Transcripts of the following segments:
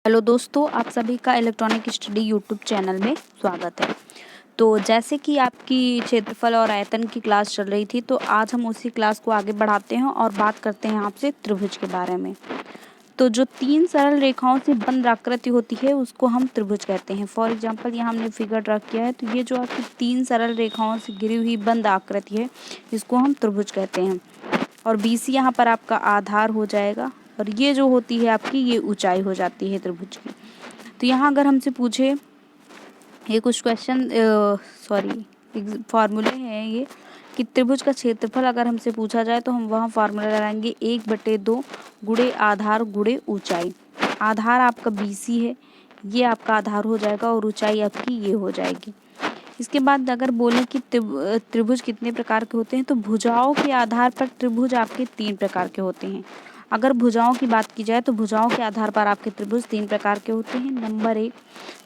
Hello दोस्तों, आप सभी का इलेक्ट्रॉनिक स्टडी यूट्यूब चैनल में स्वागत है। तो जैसे कि आपकी क्षेत्रफल और आयतन की क्लास चल रही थी, तो आज हम उसी क्लास को आगे बढ़ाते हैं और बात करते हैं आपसे त्रिभुज के बारे में। तो जो तीन सरल रेखाओं से बंद आकृति होती है उसको हम त्रिभुज कहते हैं। फॉर एग्जांपल यहाँ हमने फिगर ड्रा किया है, तो ये जो आपकी तीन सरल रेखाओं से घिरी हुई बंद आकृति है इसको हम त्रिभुज कहते हैं। और BC यहाँ पर आपका आधार हो जाएगा और ये जो होती है आपकी ये ऊंचाई हो जाती है त्रिभुज की। तो यहाँ अगर हमसे पूछे ये कुछ क्वेश्चन फार्मूले हैं ये कि त्रिभुज का क्षेत्रफल अगर हमसे पूछा जाए तो हम वहाँ फार्मूला लगाएंगे 1/2 गुणे आधार गुणे ऊंचाई। आधार आपका BC है, ये आपका आधार हो जाएगा और ऊंचाई आपकी ये हो जाएगी। इसके बाद अगर बोलें कि त्रिभुज कितने प्रकार के होते हैं, तो भुजाओं के आधार पर त्रिभुज आपके 3 प्रकार के होते हैं। अगर भुजाओं की बात की जाए तो भुजाओं के आधार पर आपके त्रिभुज 3 प्रकार के होते हैं। नंबर 1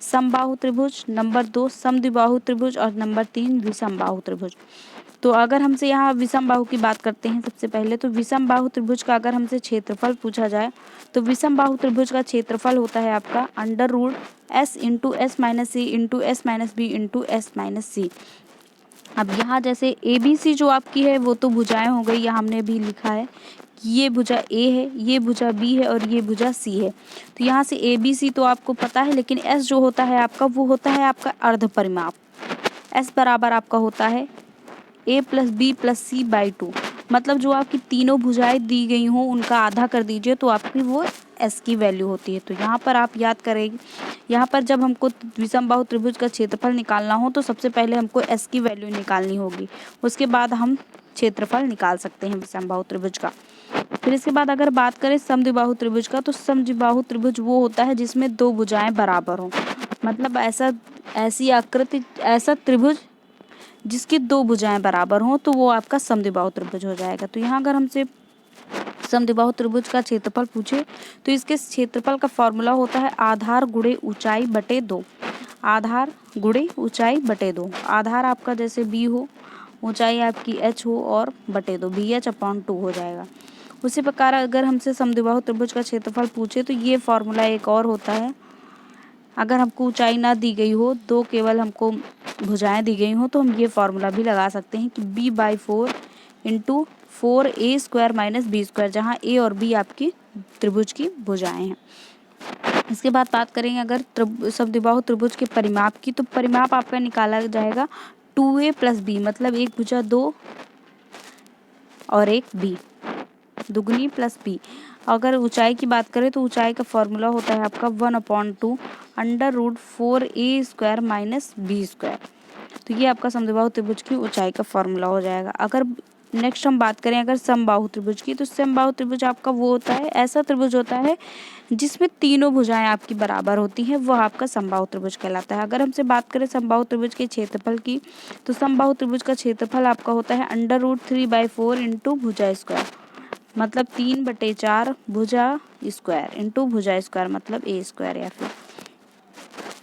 समबाहु त्रिभुज, नंबर 2 समद्विबाहु त्रिभुज और नंबर 3 विषमबाहु त्रिभुज। तो अगर हमसे यहाँ विषमबाहु की बात करते हैं सबसे पहले, तो विषमबाहु त्रिभुज का अगर हमसे क्षेत्रफल पूछा जाए तो विषमबाहु त्रिभुज का क्षेत्रफल होता है आपका √S into S minus c into S minus b into S minus c. अब यहाँ जैसे ABC जो आपकी है वो तो भुजाएं हो गई, यहाँ हमने भी लिखा है कि ये भुजा A है, ये भुजा B है और ये भुजा C है। तो यहाँ से ABC तो आपको पता है, लेकिन S जो होता है आपका वो होता है आपका अर्ध परिमाप। S बराबर आपका होता है A plus B plus C by 2। मतलब जो आपकी तीनों भुजाएं दी गई हों उनका आधा कर दीजिए तो आपकी वो S की वैल्यू होती है। तो यहाँ पर आप याद करेंगे, यहाँ पर जब हमको विषमबाहु त्रिभुज का क्षेत्रफल निकालना हो तो सबसे पहले हमको S की वैल्यू निकालनी होगी, उसके बाद हम क्षेत्रफल निकाल सकते हैं विषमबाहु त्रिभुज का। फिर इसके बाद अगर बात करें समद्विबाहु त्रिभुज का, तो समद्विबाहु त्रिभुज वो होता है जिसमें दो भुजाएं बराबर हों। मतलब ऐसा त्रिभुज जिसकी दो भुजाएं बराबर हों तो वो आपका समद्विबाहु त्रिभुज हो जाएगा। तो यहाँ अगर हमसे समद्विबाहु त्रिभुज का क्षेत्रफल पूछे तो इसके क्षेत्रफल का फॉर्मूला होता है आधार गुणे ऊंचाई बटे 2। आधार गुणे ऊंचाई बटे 2। आधार आपका जैसे B हो, ऊंचाई आपकी H हो और बटे 2 BH/2 हो जाएगा। उसी प्रकार अगर हमसे समद्विबाहु त्रिभुज का क्षेत्रफल पूछे तो ये फॉर्मूला एक और होता है। अगर हमको ऊंचाई ना दी गई हो, दो केवल हमको भुजाएं दी गई हो, तो हम ये फॉर्मूला भी लगा सकते हैं कि B/4 into 4A² minus B², जहाँ A और B आपकी त्रिभुज की भुजाएं हैं। इसके बाद बात करेंगे अगर समद्विबाहु त्रिभुज के परिमाप की, तो परिमाप आपका निकाला जाएगा 2A प्लस B, मतलब एक भुजा 2 और एक B, दुगनी प्लस B। अगर ऊंचाई की बात करें तो ऊंचाई का फॉर्मूला होता है आपका 1/2 √4A² माइनस B²। तो ये आपका समद्विबाहु त्रिभुज की ऊंचाई का फॉर्मूला हो जाएगा। अगर नेक्स्ट हम बात करें अगर समबाहु त्रिभुज की, तो समबाहु त्रिभुज आपका वो होता है, ऐसा त्रिभुज होता है जिसमें तीनों भुजाएं आपकी बराबर होती हैं, वह आपका समबाहु त्रिभुज कहलाता है। अगर हमसे बात करें समबाहु त्रिभुज के क्षेत्रफल की, तो समबाहु त्रिभुज का क्षेत्रफल आपका होता है √3/4 इंटू भुजा स्क्वायर, मतलब 3/4 भुजा स्क्वायर इंटू भुजा स्क्वायर, मतलब A² या फिर।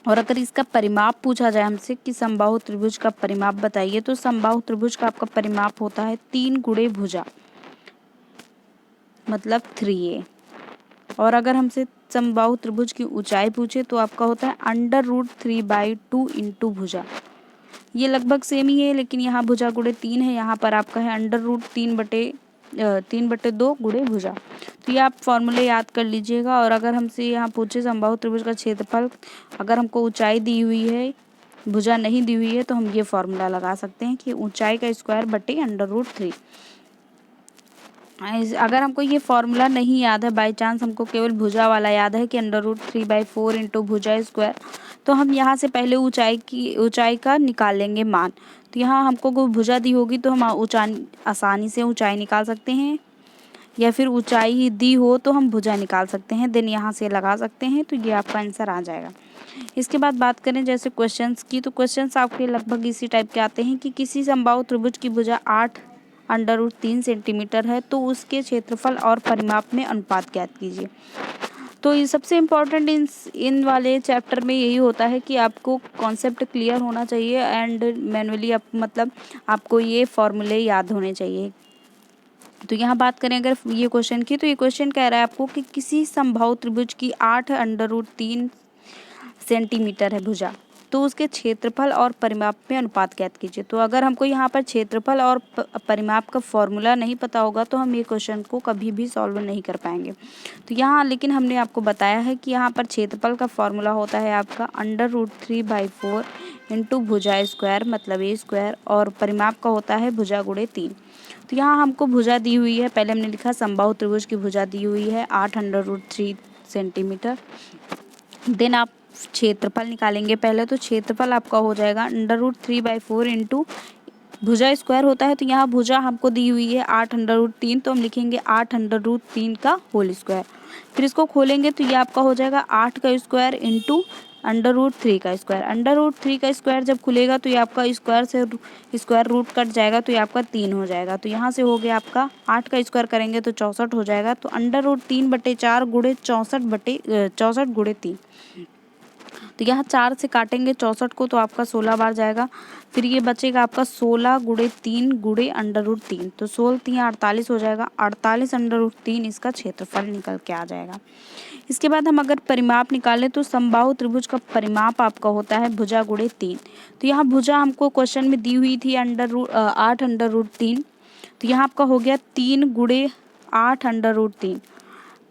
और अगर इसका परिमाप पूछा जाए हमसे कि समबाहु त्रिभुज का परिमाप बताइए, तो समबाहु त्रिभुज का आपका परिमाप होता है 3 गुणे भुजा, मतलब 3A। और अगर हमसे समबाहु त्रिभुज की ऊंचाई पूछे तो आपका होता है √3/2 इंटू भुजा। ये लगभग सेम ही है, लेकिन यहाँ भुजा गुणे 3 है, यहाँ पर आपका है √3/2 गुणे भुजा। तो ये आप फॉर्मूले याद कर लीजिएगा। और अगर हमसे यहाँ पूछे समबाहु त्रिभुज का क्षेत्रफल, अगर हमको ऊंचाई दी हुई है, भुजा नहीं दी हुई है, तो हम ये फॉर्मूला लगा सकते हैं कि ऊंचाई का स्क्वायर बटे √3। अगर हमको ये फॉर्मूला नहीं याद है, बाई चांस हमको केवल भुजा वाला याद है कि √3/4 इंटू भुजा स्क्वायर, तो हम यहाँ से पहले ऊंचाई का निकाल लेंगे मान। तो यहाँ हमको कोई भुजा दी होगी तो हम आसानी से ऊंचाई निकाल सकते हैं, या फिर ऊंचाई ही दी हो तो हम भुजा निकाल सकते हैं, देन यहाँ से लगा सकते हैं। तो ये आपका आंसर आ जाएगा। इसके बाद बात करें जैसे क्वेश्चंस की, तो क्वेश्चंस आपके लगभग इसी टाइप के आते हैं कि किसी समबाहु त्रिभुज की भुजा 8√3 सेंटीमीटर है, तो उसके क्षेत्रफल और परिमाप में अनुपात ज्ञात कीजिए। तो ये सबसे इम्पोर्टेंट इन वाले चैप्टर में यही होता है कि आपको कॉन्सेप्ट क्लियर होना चाहिए एंड मैनुअली मतलब आपको ये फॉर्मूले याद होने चाहिए। तो यहाँ बात करें अगर ये क्वेश्चन की, तो ये क्वेश्चन कह रहा है आपको कि किसी समबाहु त्रिभुज की 8√3 सेंटीमीटर है भुजा, तो उसके क्षेत्रफल और परिमाप में अनुपात ज्ञात कीजिए। तो अगर हमको यहाँ पर क्षेत्रफल और परिमाप का फॉर्मूला नहीं पता होगा तो हम ये क्वेश्चन को कभी भी सॉल्व नहीं कर पाएंगे। तो यहाँ लेकिन हमने आपको बताया है कि यहाँ पर क्षेत्रफल का फॉर्मूला होता है आपका √3/4 इंटू भुजा स्क्वायर मतलब ए स्क्वायर, और परिमाप का होता है भुजा गुणे 3। तो यहाँ हमको भुजा दी हुई है, पहले हमने लिखा समबाहु त्रिभुज की भुजा दी हुई है 8√3 सेंटीमीटर। देन आप क्षेत्रफल निकालेंगे पहले, तो क्षेत्रफल आपका हो जाएगा √3/4 इंटू भुजा स्क्वायर होता है, तो यहाँ भुजा हमको दी हुई है 8√3, तो हम लिखेंगे 8√3 का होल स्क्वायर। फिर इसको खोलेंगे तो ये आपका हो जाएगा 8 का स्क्वायर इंटू √3 का स्क्वायर। √3 का स्क्वायर जब खुलेगा तो ये आपका स्क्वायर से स्क्वायर रूट कट जाएगा, तो ये आपका 3 हो जाएगा। तो यहाँ से हो गया आपका 8 का स्क्वायर करेंगे तो 64 हो जाएगा। तो √3/4 गुणे 64 गुणे 3, तो यहाँ 4 से काटेंगे 64 को तो आपका 16 बार जाएगा। फिर ये बचेगा आपका 16 गुणे 3 गुणे √3, तो 16×3 48 हो जाएगा। 48√3 इसका क्षेत्रफल निकल के आ जाएगा। इसके बाद हम अगर परिमाप निकालें तो समबाहु त्रिभुज का परिमाप आपका होता है भुजा गुणे 3। तो यहाँ भुजा हमको क्वेश्चन में दी हुई थी 8√3, तो यहाँ आपका हो गया 3 गुणे 8√3।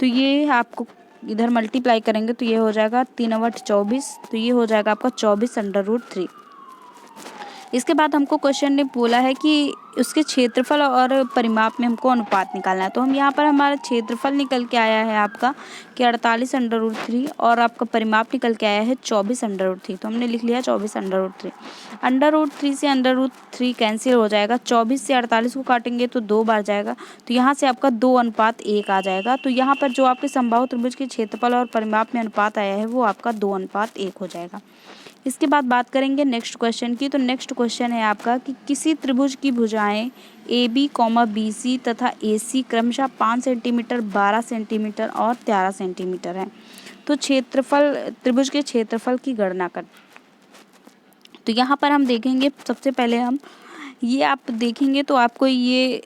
तो ये आपको इधर मल्टीप्लाई करेंगे तो ये हो जाएगा 3×8 = 24, तो ये हो जाएगा आपका 24√3। इसके बाद हमको क्वेश्चन ने बोला है कि उसके क्षेत्रफल और परिमाप में हमको अनुपात निकालना है। तो हम यहाँ पर हमारा क्षेत्रफल निकल के आया है आपका कि 48√3 और आपका परिमाप निकल के आया है 24√3, तो हमने लिख लिया 24√3। √3 से √3 कैंसिल हो जाएगा, 24 से 48 को काटेंगे तो 2 बार जाएगा, तो यहाँ से आपका 2:1 आ जाएगा। तो यहाँ पर जो आपके समबाहु त्रिभुज के क्षेत्रफल और परिमाप में अनुपात आया है वो आपका 2:1 हो जाएगा। इसके बाद बात करेंगे नेक्स्ट क्वेश्चन की। तो नेक्स्ट क्वेश्चन है आपका कि किसी त्रिभुज की भुजाएं AB, BC तथा AC क्रमशः 5 सेंटीमीटर, 12 सेंटीमीटर और 13 सेंटीमीटर हैं। तो क्षेत्रफल त्रिभुज के क्षेत्रफल की गणना कर। तो यहाँ पर हम देखेंगे सबसे पहले हम ये आप देखेंगे तो आपको ये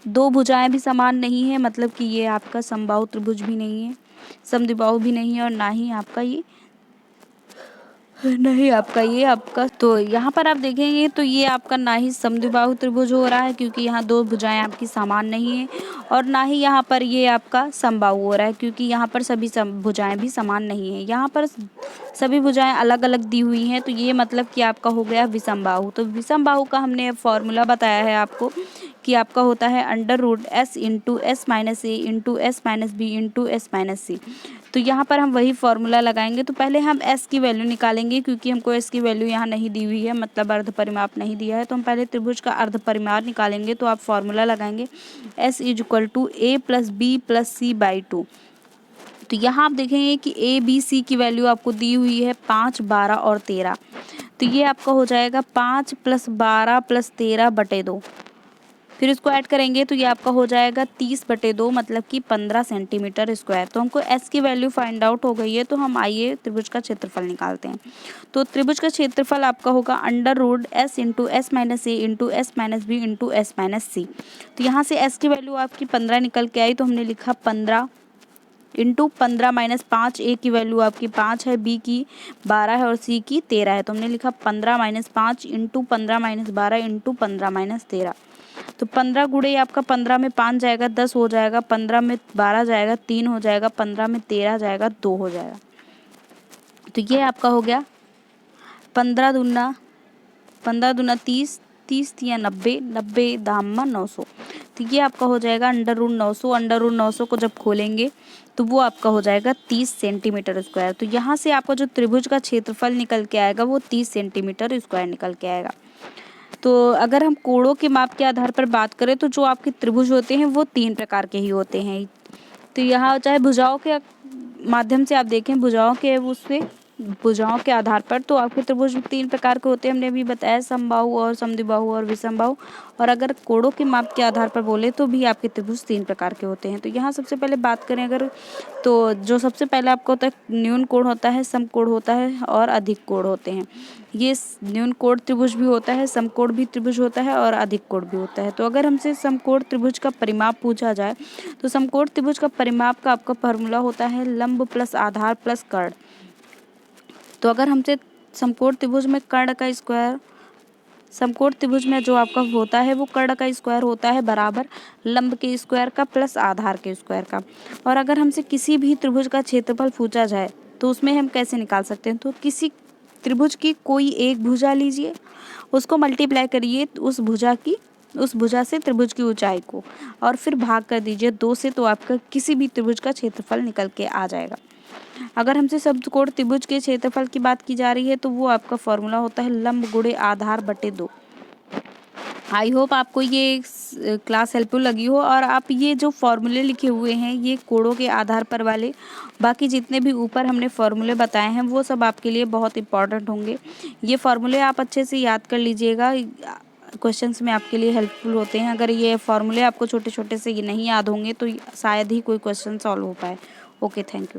दो भुजाएं भी समान नहीं है, मतलब कि ये आपका समबाहु त्रिभुज भी नहीं है, समद्विबाहु भी नहीं है, और ना ही आपका ये आपका तो यहाँ पर आप देखेंगे तो ये आपका ना ही समद्विबाहु त्रिभुज हो रहा है क्योंकि यहाँ दो भुजाएं आपकी समान नहीं है, और ना ही यहाँ पर ये आपका समबाहु हो रहा है क्योंकि यहाँ पर सभी भुजाएं भी समान नहीं है। यहाँ पर सभी भुजाएं अलग अलग दी हुई हैं, तो ये मतलब कि आपका हो गया विषमबाहु। तो विषमबाहु का हमने फॉर्मूला बताया है आपको कि आपका होता है √S into S minus A into S minus B into S minus C। तो यहाँ पर हम वही फॉर्मूला लगाएंगे। तो पहले हम S की वैल्यू निकालेंगे क्योंकि हमको S की वैल्यू यहाँ नहीं दी हुई है, मतलब अर्ध परिमाप नहीं दिया है। तो हम पहले त्रिभुज का अर्ध परिमाप निकालेंगे, तो आप फॉर्मूला लगाएंगे S = A + B + C/2। तो यहाँ आप देखेंगे कि A, B, C की वैल्यू आपको दी हुई है 5, 12 और 13। तो ये आपका हो जाएगा 5 + 12 + 13/2। फिर इसको ऐड करेंगे तो ये आपका हो जाएगा 30/2, मतलब कि 15 सेंटीमीटर स्क्वायर। तो हमको S की वैल्यू फाइंड आउट हो गई है, तो हम आइए त्रिभुज का क्षेत्रफल निकालते हैं। तो त्रिभुज का क्षेत्रफल आपका होगा √S into S minus A into S minus B into S minus C। तो यहाँ से S की वैल्यू आपकी 15 निकल के आई, तो हमने लिखा 15 इंटू 15 - 5। A की वैल्यू आपकी 5 है, B की 12 है और C की 13 है। तो हमने लिखा 15 - 5 इंटू 15 - 12 इंटू 15 - 13। तो 15 गुणे आपका 15 में 5 जाएगा 10 हो जाएगा, 15 में 12 जाएगा 3 हो जाएगा, 15 में 13 जाएगा 2 हो जाएगा। तो ये आपका हो गया 15 दूना 30, 30 × 90, 90 दाम 900। तो ये आपका हो जाएगा √900। √900 को जब खोलेंगे तो वो आपका हो जाएगा 30 सेंटीमीटर स्क्वायर। तो यहाँ से आपका जो त्रिभुज का क्षेत्रफल निकल के आएगा वो 30 सेंटीमीटर स्क्वायर निकल के आएगा। तो अगर हम कोणों के माप के आधार पर बात करें तो जो आपके त्रिभुज होते हैं वो 3 प्रकार के ही होते हैं। तो यहाँ चाहे भुजाओं के माध्यम से आप देखें, भुजाओं के उससे भुजाओं के आधार पर। तो आपके त्रिभुज 3 प्रकार के होते हैं, हमने अभी बताया, समबाहु और समद्विबाहु और विषमबाहु। और अगर कोणों के माप के आधार पर बोले तो भी आपके त्रिभुज 3 प्रकार के होते हैं। तो यहाँ सबसे पहले बात करें अगर, तो जो सबसे पहले आपका होता है न्यून कोण होता है, समकोण होता है और अधिक कोण होते हैं। ये न्यून कोण त्रिभुज भी होता है, समकोण भी त्रिभुज होता है और अधिक कोण भी होता है। तो अगर हमसे समकोण त्रिभुज का परिमाप पूछा जाए तो समकोण त्रिभुज का परिमाप का आपका फॉर्मूला होता है लंब प्लस आधार प्लस कर्ण। तो अगर हमसे समकोण त्रिभुज में कर्ण का स्क्वायर, समकोण त्रिभुज में जो आपका होता है वो कर्ण का स्क्वायर होता है बराबर लंब के स्क्वायर का प्लस आधार के स्क्वायर का। और अगर हमसे किसी भी त्रिभुज का क्षेत्रफल पूछा जाए तो उसमें हम कैसे निकाल सकते हैं, तो किसी त्रिभुज की कोई एक भुजा लीजिए, उसको मल्टीप्लाई करिए उस भुजा से त्रिभुज की ऊंचाई को, और फिर भाग कर दीजिए 2 से, तो आपका किसी भी त्रिभुज का क्षेत्रफल निकल के आ जाएगा। अगर हमसे समकोण त्रिभुज के क्षेत्रफल की बात की जा रही है तो वो आपका फॉर्मूला होता है लंब गुणे आधार बटे 2। आई होप आपको ये क्लास हेल्पफुल लगी हो, और आप ये जो फॉर्मूले लिखे हुए हैं ये कोणों के आधार पर वाले, बाकी जितने भी ऊपर हमने फॉर्मूले बताए हैं वो सब आपके लिए बहुत इंपॉर्टेंट होंगे। ये फॉर्मूले आप अच्छे से याद कर लीजिएगा, क्वेश्चंस में आपके लिए हेल्पफुल होते हैं। अगर ये फॉर्मूले आपको छोटे छोटे से ये नहीं याद होंगे तो शायद ही कोई क्वेश्चन सॉल्व हो पाए। Okay, thank you.